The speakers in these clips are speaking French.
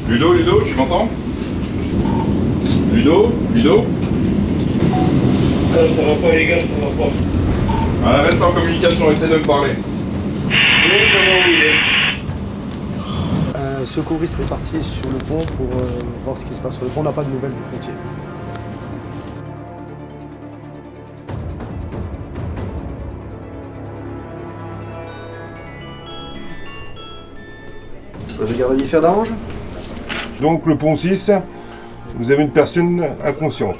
Ludo, tu m'entends? Ludo? Je ne vois pas les gars, je ne vois pas. Ah, reste en communication, essaie de me parler. Oui, comment vous êtes? Secouriste est parti sur le pont pour voir ce qui se passe sur le pont. On n'a pas de nouvelles du pontier. Je garde le fer d'Orange. Donc le pont 6, vous avez une personne inconsciente.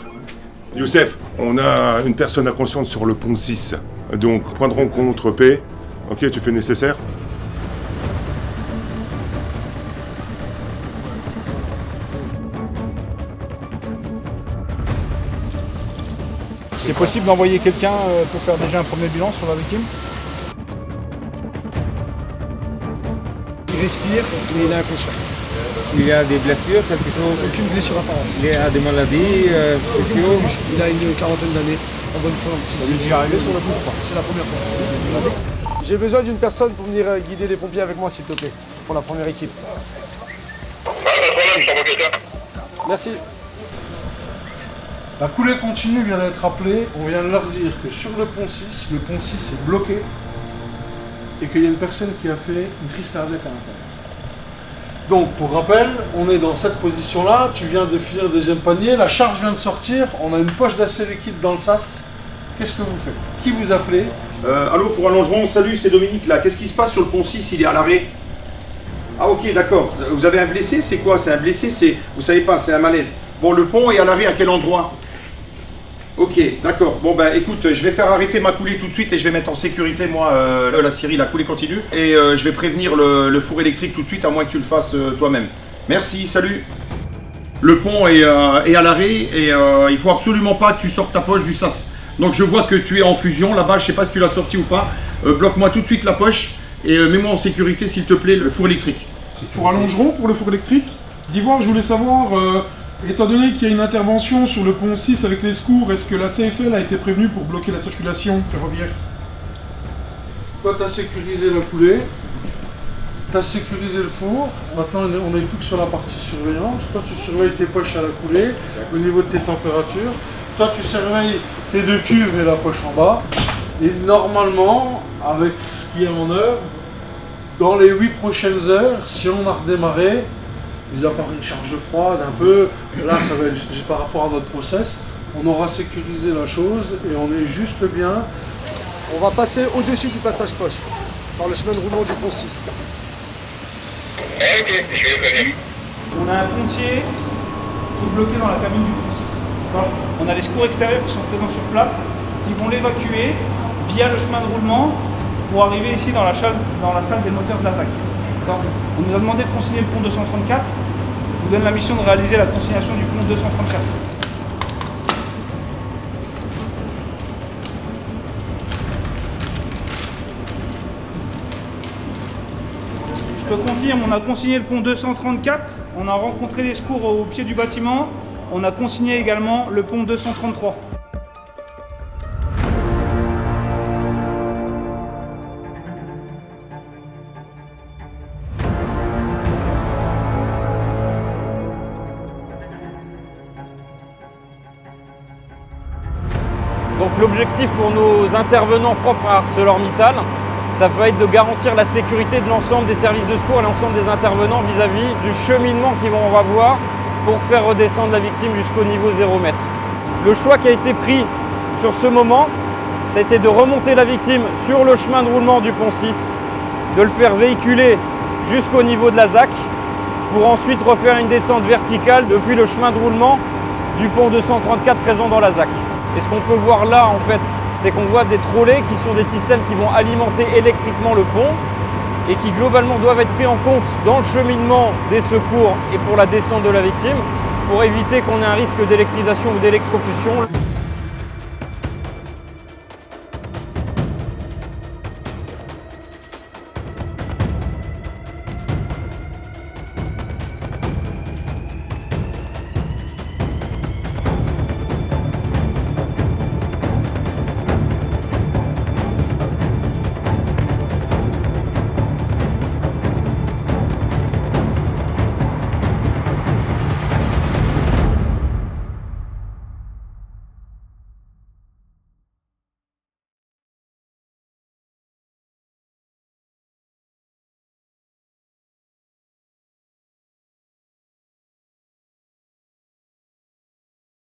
Youssef, on a une personne inconsciente sur le pont 6. Donc prendre en compte P. Ok, tu fais le nécessaire. C'est possible d'envoyer quelqu'un pour faire déjà un premier bilan sur la victime? Il respire, mais il est inconscient. Il y a des blessures, quelque chose? Aucune blessure apparente. Il y a des maladies spéciales? Il a une quarantaine d'années, en bonne forme. Il est déjà arrivé sur le coup ou pas? C'est la première fois. J'ai besoin d'une personne pour venir guider les pompiers avec moi, s'il te plaît, pour la première équipe. Pas de problème, je t'envoie quelqu'un. Merci. La coulée continue vient d'être appelée. On vient de leur dire que sur le pont 6 est bloqué et qu'il y a une personne qui a fait une crise cardiaque à l'intérieur. Donc, pour rappel, on est dans cette position-là. Tu viens de finir le deuxième panier. La charge vient de sortir. On a une poche d'acier liquide dans le sas. Qu'est-ce que vous faites? Qui vous appelez? Allô, Four à Longeron, salut, c'est Dominique là. Qu'est-ce qui se passe sur le pont 6? Il est à l'arrêt. Ah ok, d'accord. Vous avez un blessé? C'est quoi? C'est un blessé? C'est, vous savez pas, c'est un malaise. Bon, le pont est à l'arrêt à quel endroit? Ok, d'accord. Bon ben écoute, je vais faire arrêter ma coulée tout de suite et je vais mettre en sécurité moi la scierie, la coulée continue. Et je vais prévenir le four électrique tout de suite à moins que tu le fasses toi-même. Merci, salut. Le pont est à l'arrêt et il faut absolument pas que tu sortes ta poche du sas. Donc je vois que tu es en fusion là-bas, je sais pas si tu l'as sorti ou pas. Bloque-moi tout de suite la poche et mets-moi en sécurité s'il te plaît le four électrique. Pour Allongeron, pour le four électrique. d'Ivoire, je voulais savoir, étant donné qu'il y a une intervention sur le pont 6 avec les secours, est-ce que la CFL a été prévenue pour bloquer la circulation ferroviaire? Toi, tu as sécurisé la coulée, tu as sécurisé le four, maintenant on n'est plus que sur la partie surveillance. Toi, tu surveilles tes poches à la coulée, au niveau de tes températures. Toi, tu surveilles tes deux cuves et la poche en bas. Et normalement, avec ce qui est en œuvre, dans les 8 prochaines heures, si on a redémarré, mis à part une charge froide un peu, là ça va être par rapport à notre process, on aura sécurisé la chose et on est juste bien. On va passer au-dessus du passage poche, par le chemin de roulement du pont 6. Ok, je vais le prévenir. On a un pontier qui est bloqué dans la cabine du pont 6. On a les secours extérieurs qui sont présents sur place, qui vont l'évacuer via le chemin de roulement pour arriver ici dans la salle des moteurs de la ZAC. On nous a demandé de consigner le pont 234. Je vous donne la mission de réaliser la consignation du pont 234. Je te confirme, on a consigné le pont 234. On a rencontré les secours au pied du bâtiment. On a consigné également le pont 233. Donc l'objectif pour nos intervenants propres à ArcelorMittal, ça va être de garantir la sécurité de l'ensemble des services de secours et l'ensemble des intervenants vis-à-vis du cheminement qu'ils vont avoir pour faire redescendre la victime jusqu'au niveau 0 mètre. Le choix qui a été pris sur ce moment, ça a été de remonter la victime sur le chemin de roulement du pont 6, de le faire véhiculer jusqu'au niveau de la ZAC, pour ensuite refaire une descente verticale depuis le chemin de roulement du pont 234 présent dans la ZAC. Et ce qu'on peut voir là, en fait, c'est qu'on voit des trolleys qui sont des systèmes qui vont alimenter électriquement le pont et qui globalement doivent être pris en compte dans le cheminement des secours et pour la descente de la victime pour éviter qu'on ait un risque d'électrisation ou d'électrocution.